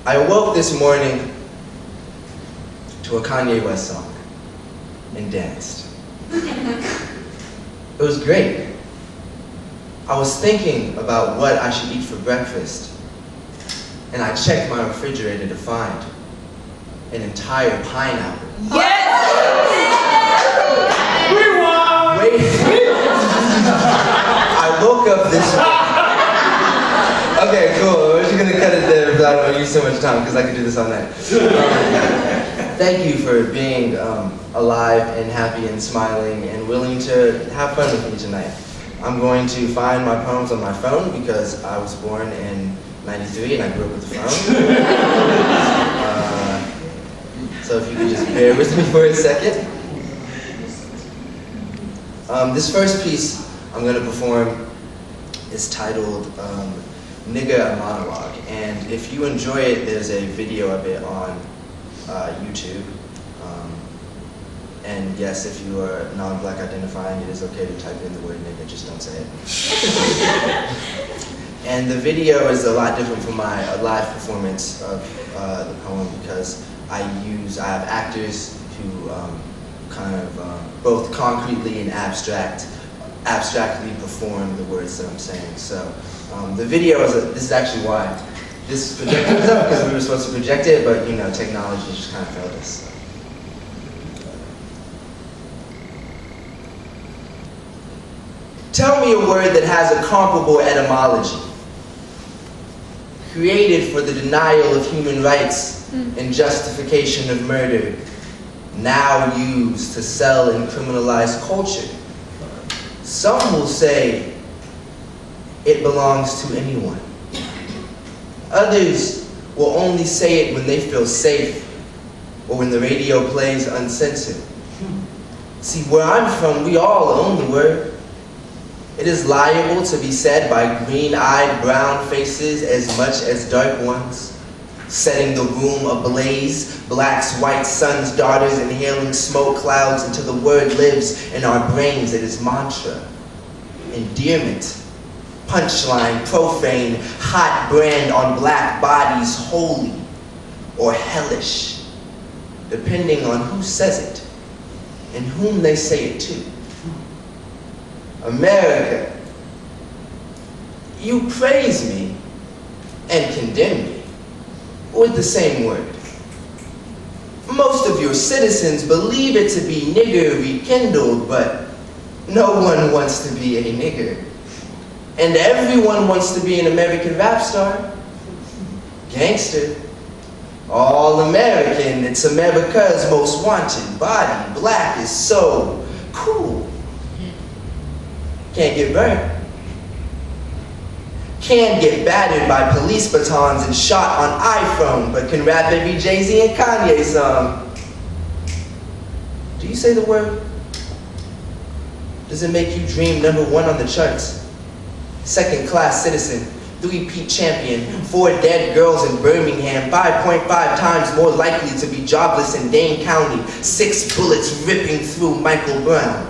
I awoke this morning to a Kanye West song and danced. It was great. I was thinking about what I should eat for breakfast, and I checked my refrigerator to find an entire pineapple. Yes! Wait. I woke up this morning. Okay, cool. We're just gonna cut it there because I don't want to use so much time because I could do this all night. Thank you for being alive and happy and smiling and willing to have fun with me tonight. I'm going to find my poems on my phone because I was born in '93 and I grew up with a phone. So if you could just bear with me for a second. This first piece I'm going to perform is titled Nigga, a Monologue. And if you enjoy it, there's a video of it on YouTube. And yes, if you are non-black identifying, it is okay to type in the word nigga, just don't say it. And the video is a lot different from my live performance of the poem because I have actors who kind of both concretely and abstractly perform the words that I'm saying. So the video this is actually why this projector was up, because we were supposed to project it, but you know, technology just kind of failed us. Tell me a word that has a comparable etymology, created for the denial of human rights and justification of murder, now used to sell and criminalize culture. Some will say it belongs to anyone. Others will only say it when they feel safe or when the radio plays uncensored. See, where I'm from, we all own the word. It is liable to be said by green-eyed brown faces as much as dark ones, setting the room ablaze, blacks, whites, sons, daughters, inhaling smoke clouds until the word lives in our brains. It is mantra, endearment, punchline, profane, hot brand on black bodies, holy or hellish, depending on who says it and whom they say it to. America, you praise me and condemn me with the same word. Most of your citizens believe it to be nigger rekindled, but no one wants to be a nigger. And everyone wants to be an American rap star, gangster, all American. It's America's most wanted body. Black is so cool. Can't get burned. Can get battered by police batons and shot on iPhone, but can rap every Jay-Z and Kanye song. Do you say the word? Does it make you dream #1 on the charts? Second-class citizen, 3-peat champion, 4 dead girls in Birmingham, 5.5 times more likely to be jobless in Dane County, 6 bullets ripping through Michael Brown.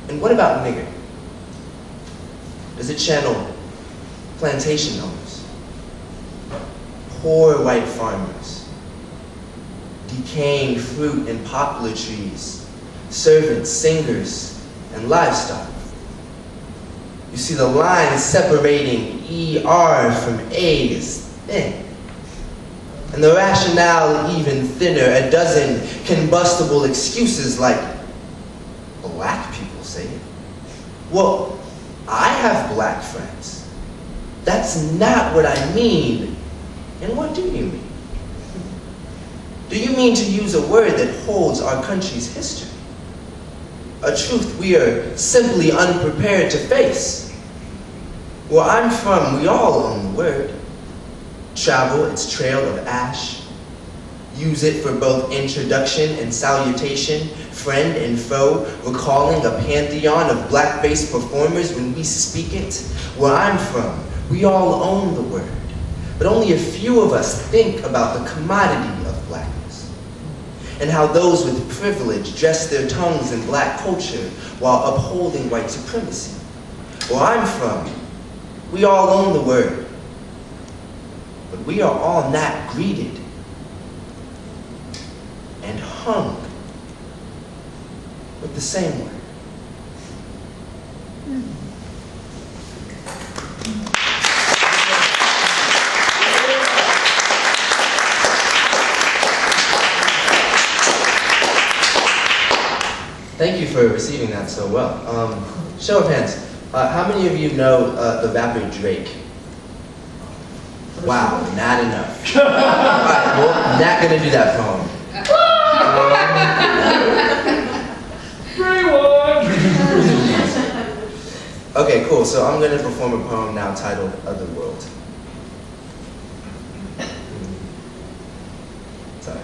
And what about nigger? Does it channel plantation owners, poor white farmers, decaying fruit and poplar trees, servants, singers, and livestock? You see, the line separating ER from A is thin. And the rationale even thinner, a dozen combustible excuses like black people say it. Well, I have black friends. That's not what I mean. And what do you mean? Do you mean to use a word that holds our country's history? A truth we are simply unprepared to face. Where I'm from, we all own the word. Travel its trail of ash. Use it for both introduction and salutation, friend and foe, recalling a pantheon of black-based performers when we speak it. Where I'm from, we all own the word, but only a few of us think about the commodity of blackness and how those with privilege dress their tongues in black culture while upholding white supremacy. Where I'm from, we all own the word, but we are all not greeted and hung with the same word. Thank you for receiving that so well. Show of hands. How many of you know the rapper Drake? Wow, not enough. Alright, well, not gonna do that poem. Okay, cool. So I'm gonna perform a poem now titled Otherworld. Sorry.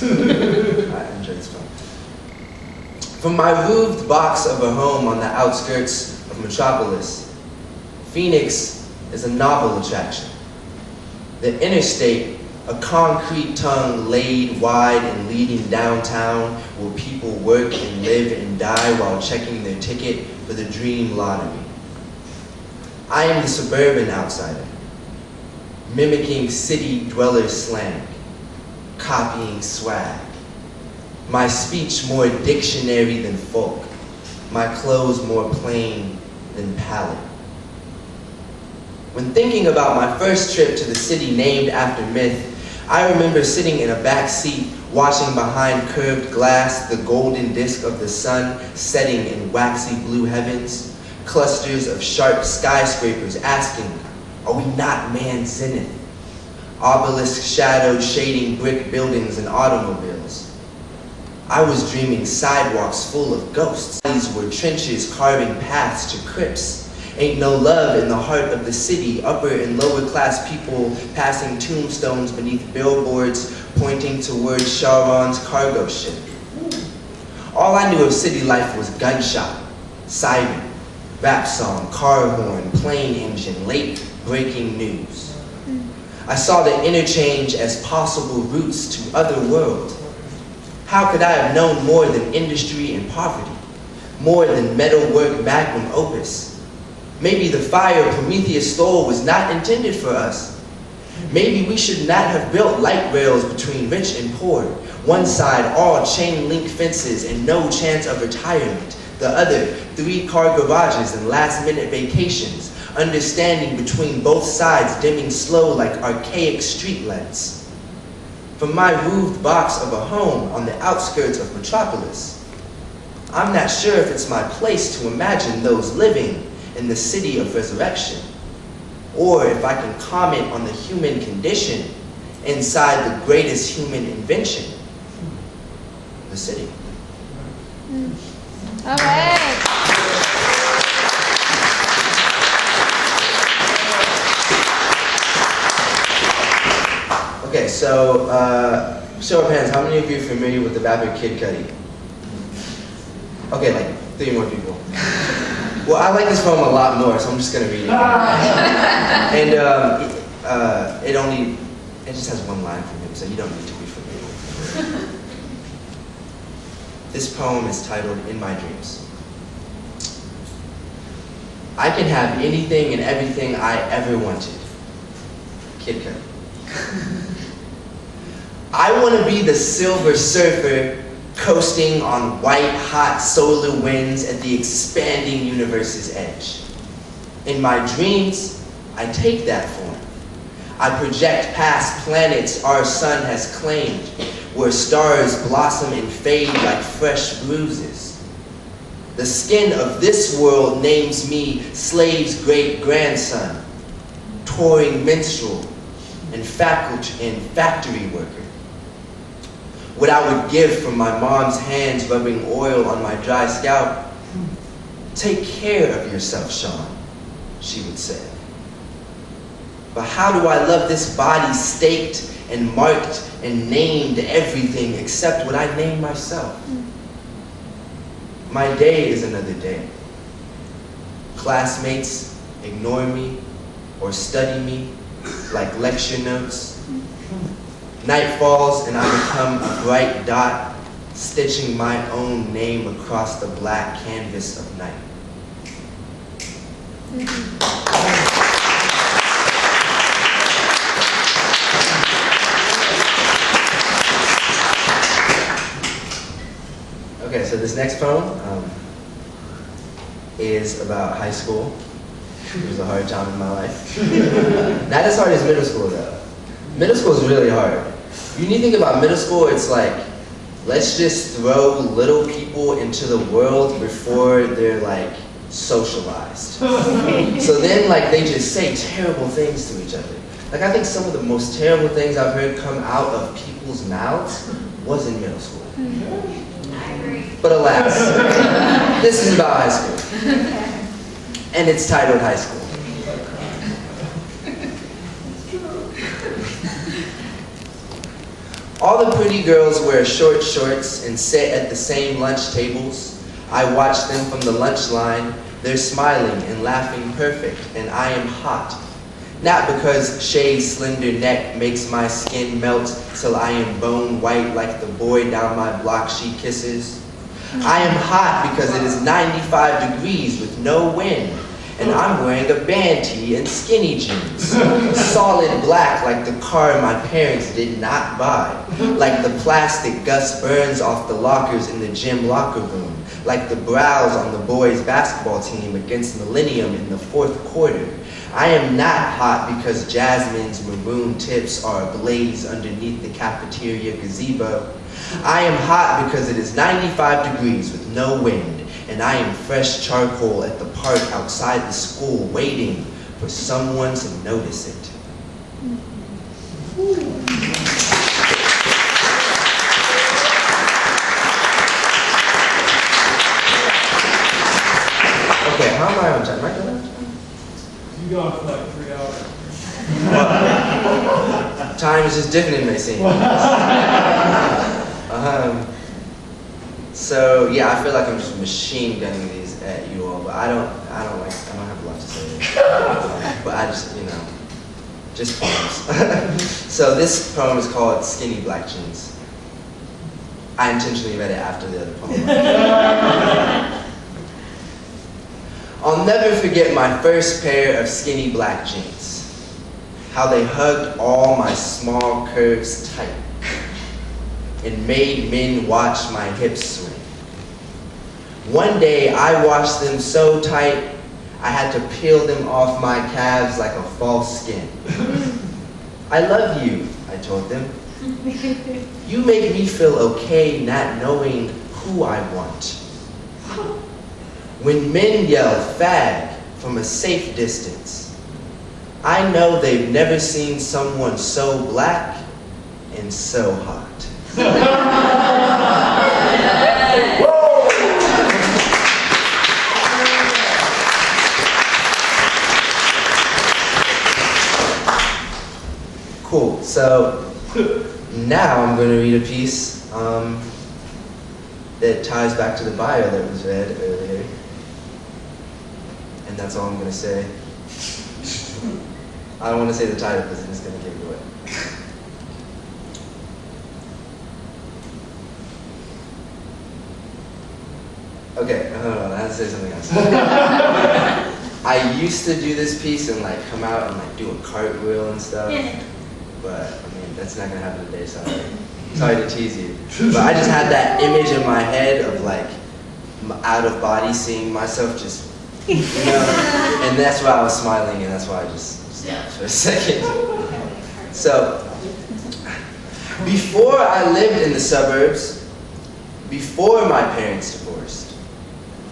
I enjoy this poem. From my roofed box of a home on the outskirts of Metropolis, Phoenix is a novel attraction. The interstate, a concrete tongue laid wide and leading downtown where people work and live and die while checking their ticket for the dream lottery. I am the suburban outsider, mimicking city dweller slang, copying swag. My speech more dictionary than folk, my clothes more plain than pallid. When thinking about my first trip to the city named after myth, I remember sitting in a back seat watching behind curved glass the golden disk of the sun setting in waxy blue heavens, clusters of sharp skyscrapers asking, are we not man's zenith? Obelisk shadows shading brick buildings and automobiles. I was dreaming sidewalks full of ghosts. These were trenches carving paths to crypts. Ain't no love in the heart of the city, upper and lower class people passing tombstones beneath billboards pointing towards Sharon's cargo ship. All I knew of city life was gunshot, siren, rap song, car horn, plane engine, late breaking news. I saw the interchange as possible routes to other world. How could I have known more than industry and poverty, more than metalwork magnum opus? Maybe the fire Prometheus stole was not intended for us. Maybe we should not have built light rails between rich and poor. One side, all chain link fences and no chance of retirement. The other, 3-car garages and last-minute vacations. Understanding between both sides dimming slow like archaic streetlights. From my roofed box of a home on the outskirts of Metropolis, I'm not sure if it's my place to imagine those living in the city of resurrection, or if I can comment on the human condition inside the greatest human invention, the city. All right. Okay, so show of hands, how many of you are familiar with the rapper Kid Cudi? Okay, like 3 more people. Well, I like this poem a lot more, so I'm just gonna read it. And it just has one line from him, so you don't need to be familiar. This poem is titled In My Dreams. I can have anything and everything I ever wanted. Kid Cudi. I want to be the silver surfer coasting on white hot solar winds at the expanding universe's edge. In my dreams, I take that form. I project past planets our sun has claimed, where stars blossom and fade like fresh bruises. The skin of this world names me slave's great-grandson, touring minstrel, and factory worker. What I would give from my mom's hands rubbing oil on my dry scalp. Take care of yourself, Sean, she would say. But how do I love this body staked and marked and named everything except what I name myself? My day is another day. Classmates ignore me or study me like lecture notes. Night falls and I become a bright dot, stitching my own name across the black canvas of night. Okay, so this next poem is about high school. It was a hard time in my life. Not as hard as middle school though. Middle school is really hard. When you think about middle school, it's like, let's just throw little people into the world before they're like socialized. So then like they just say terrible things to each other. Like I think some of the most terrible things I've heard come out of people's mouths was in middle school. I agree. But alas, this is about high school. And it's titled High School. All the pretty girls wear short shorts and sit at the same lunch tables. I watch them from the lunch line. They're smiling and laughing perfect, and I am hot. Not because Shay's slender neck makes my skin melt till I am bone white like the boy down my block she kisses. I am hot because it is 95 degrees with no wind, and I'm wearing a band tee and skinny jeans. Solid black like the car my parents did not buy. Like the plastic Gus burns off the lockers in the gym locker room. Like the brows on the boys' basketball team against Millennium in the fourth quarter. I am not hot because Jasmine's maroon tips are ablaze underneath the cafeteria gazebo. I am hot because it is 95 degrees with no wind, and I am fresh charcoal at the park outside the school waiting for someone to notice it. Okay, how am I on time? Am I good on time? You got for like 3 hours. Time is just different in Racine. So yeah, I feel like I'm just machine gunning these at you all, but I don't have a lot to say. But I just, just poems. So this poem is called Skinny Black Jeans. I intentionally read it after the other poem. I'll never forget my first pair of skinny black jeans. How they hugged all my small curves tight and made men watch my hips swing. One day I washed them so tight I had to peel them off my calves like a false skin. I love you, I told them. You make me feel okay not knowing who I want. When men yell fag from a safe distance, I know they've never seen someone so black and so hot. Cool, so now I'm going to read a piece that ties back to the bio that was read earlier. And that's all I'm going to say. I don't want to say the title because it's going to give it away. Okay, hold on, I have to say something else. I used to do this piece and like come out and like do a cartwheel and stuff. But I mean, that's not going to happen today, sorry to tease you. But I just had that image in my head of like out of body seeing myself just, and that's why I was smiling and that's why I just stopped for a second. So, before I lived in the suburbs, before my parents divorced,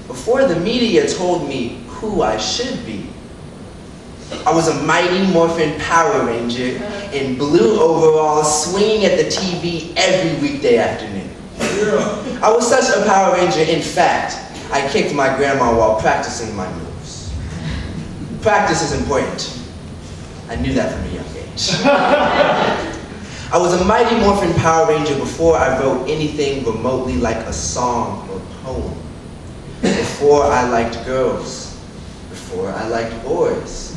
before the media told me who I should be, I was a Mighty Morphin Power Ranger in blue overalls swinging at the TV every weekday afternoon. I was such a Power Ranger, in fact, I kicked my grandma while practicing my moves. Practice is important. I knew that from a young age. I was a Mighty Morphin Power Ranger before I wrote anything remotely like a song or poem. Before I liked girls. Before I liked boys.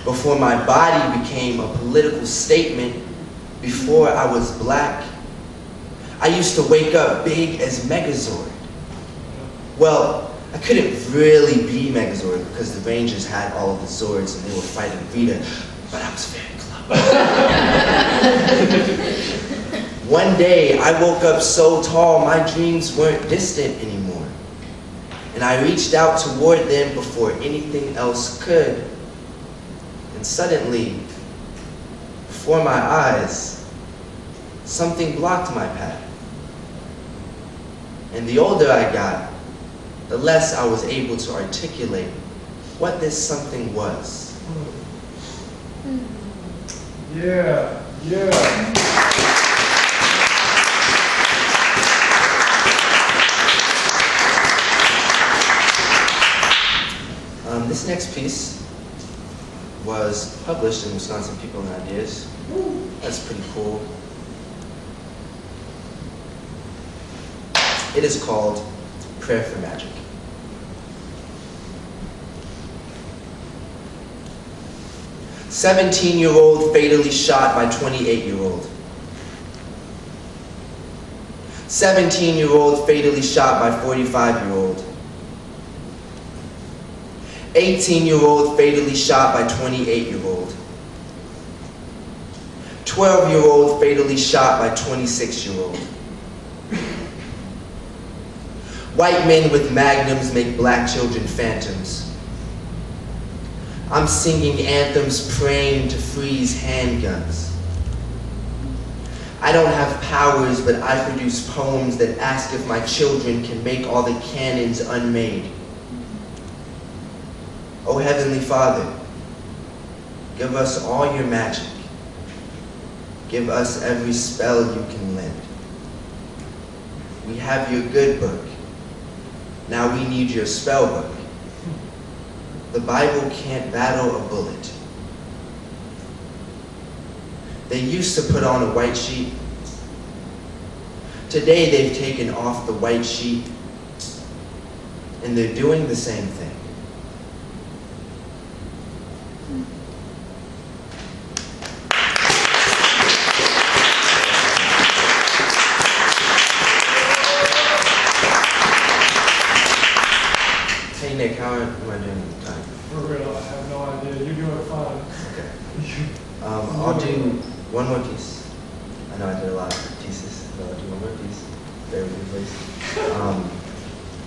Before my body became a political statement. Before I was black. I used to wake up big as Megazord. Well, I couldn't really be Megazord because the Rangers had all of the Zords and they were fighting Rita, but I was very close. One day, I woke up so tall, my dreams weren't distant anymore. And I reached out toward them before anything else could. And suddenly, before my eyes, something blocked my path. And the older I got, the less I was able to articulate what this something was. Yeah, yeah. This next piece was published in Wisconsin People and Ideas. That's pretty cool. It is called Prayer for Magic. "17-year-old fatally shot by 28-year-old. 17-year-old fatally shot by 45-year-old. 18-year-old fatally shot by 28-year-old. 12-year-old fatally shot by 26-year-old. White men with magnums make black children phantoms. I'm singing anthems praying to freeze handguns. I don't have powers, but I produce poems that ask if my children can make all the cannons unmade. O Heavenly Father, give us all your magic. Give us every spell you can lend. We have your good book. Now we need your spell book. The Bible can't battle a bullet. They used to put on a white sheet. Today they've taken off the white sheet, and they're doing the same thing. Hey Nick, how am I doing with time? For real, I have no idea. You're doing fine. Okay. I'll do one more piece. I know I did a lot of pieces, so I'll do one more piece. Bear with me, please.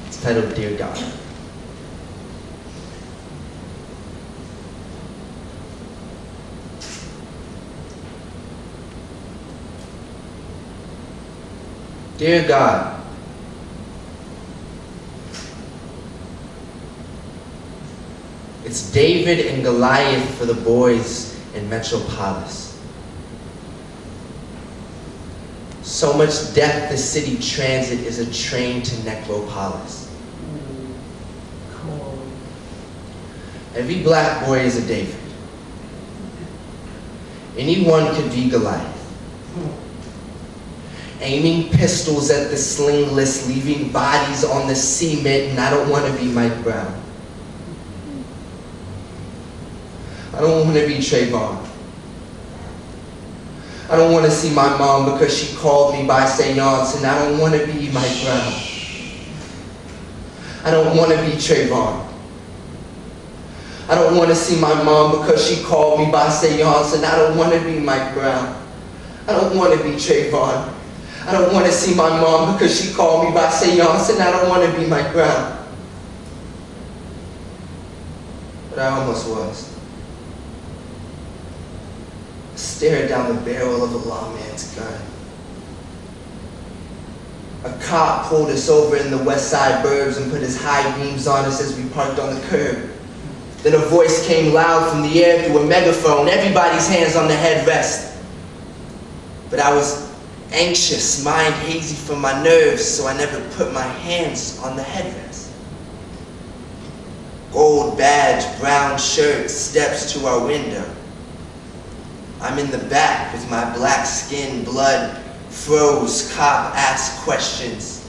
It's titled Dear God. Dear God, it's David and Goliath for the boys in Metropolis. So much death the city transit is a train to Necropolis. Come on. Every black boy is a David. Anyone could be Goliath. Aiming pistols at the slingless, leaving bodies on the cement, and I don't want to be Mike Brown. I don't want to be Trayvon. I don't want to see my mom because she called me by seance, and I don't want to be Mike Brown. I don't want to be Trayvon. I don't want to see my mom because she called me by seance, and I don't want to be Mike Brown. I don't want to be Trayvon. I don't want to see my mom because she called me by seance, and I don't want to be Mike Brown. But I almost was. Stared down the barrel of a lawman's gun. A cop pulled us over in the West Side burbs and put his high beams on us as we parked on the curb. Then a voice came loud from the air through a megaphone, everybody's hands on the headrest. But I was anxious, mind hazy from my nerves, so I never put my hands on the headrest. Gold badge, brown shirt, steps to our window. I'm in the back with my black skin, blood froze, cop asked questions.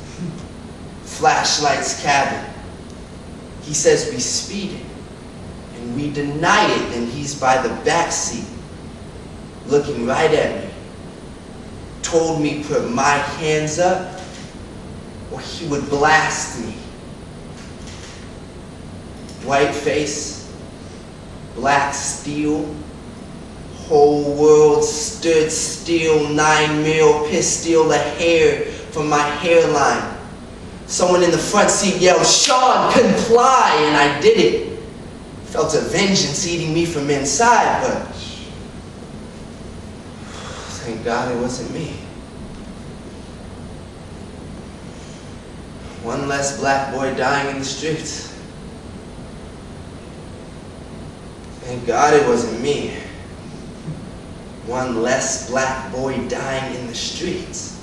Flashlights cabin. He says we speeding, and we deny it, then he's by the back seat, looking right at me. Told me put my hands up, or he would blast me. White face, black steel, Whole world stood still, 9mm pistol a hair from my hairline. Someone in the front seat yelled, "Sean, comply," and I did it. Felt a vengeance eating me from inside, but thank God it wasn't me. One less black boy dying in the streets. Thank God it wasn't me. One less black boy dying in the streets.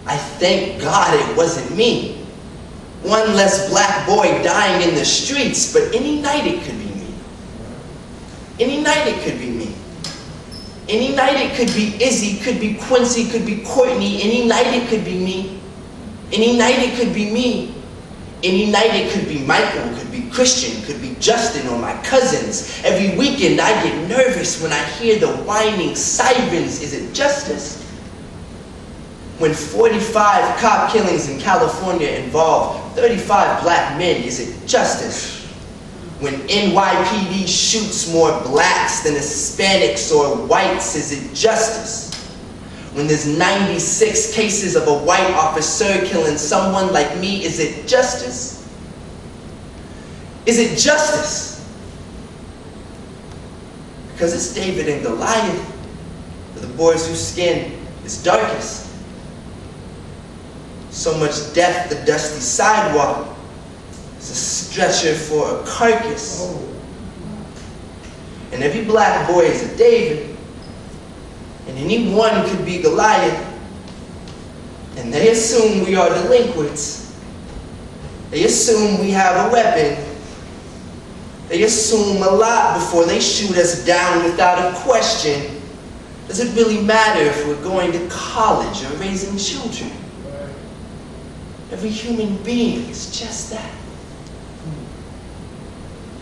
I thank God it wasn't me. One less black boy dying in the streets, but any night it could be me. Any night it could be me. Any night it could be Izzy, could be Quincy, could be Courtney. Any night it could be me. Any night it could be me. Any night it could be Michael, could be Christian, could be Justin or my cousins. Every weekend I get nervous when I hear the whining sirens. Is it justice? When 45 cop killings in California involve 35 black men, is it justice? When NYPD shoots more blacks than Hispanics or whites, is it justice? When there's 96 cases of a white officer killing someone like me, is it justice? Is it justice? Because it's David and Goliath, for the boys whose skin is darkest. So much death, the dusty sidewalk is a stretcher for a carcass. And every black boy is a David, and any one could be Goliath. And they assume we are delinquents. They assume we have a weapon. They assume a lot before they shoot us down without a question. Does it really matter if we're going to college or raising children? Every human being is just that.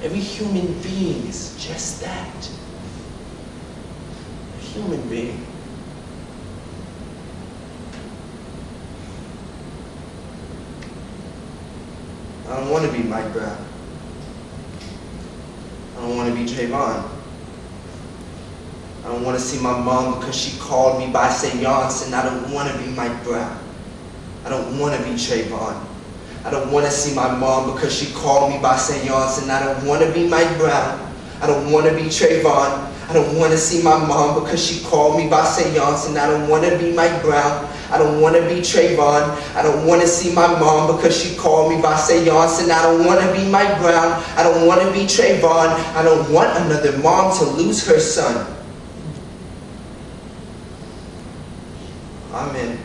Every human being is just that. A human being. I don't want to be Mike Brown. I don't want to be Trayvon. I don't want to see my mom because she called me by seance, and I don't want to be Mike Brown. I don't want to be Trayvon. I don't want to see my mom because she called me by seance, and I don't want to be Mike Brown. I don't want to be Trayvon. I don't want to see my mom because she called me by seance, and I don't want to be Mike Brown. I don't want to be Trayvon. I don't want to see my mom because she called me by seance, and I don't want to be Mike Brown. I don't want to be Trayvon. I don't want another mom to lose her son. Amen.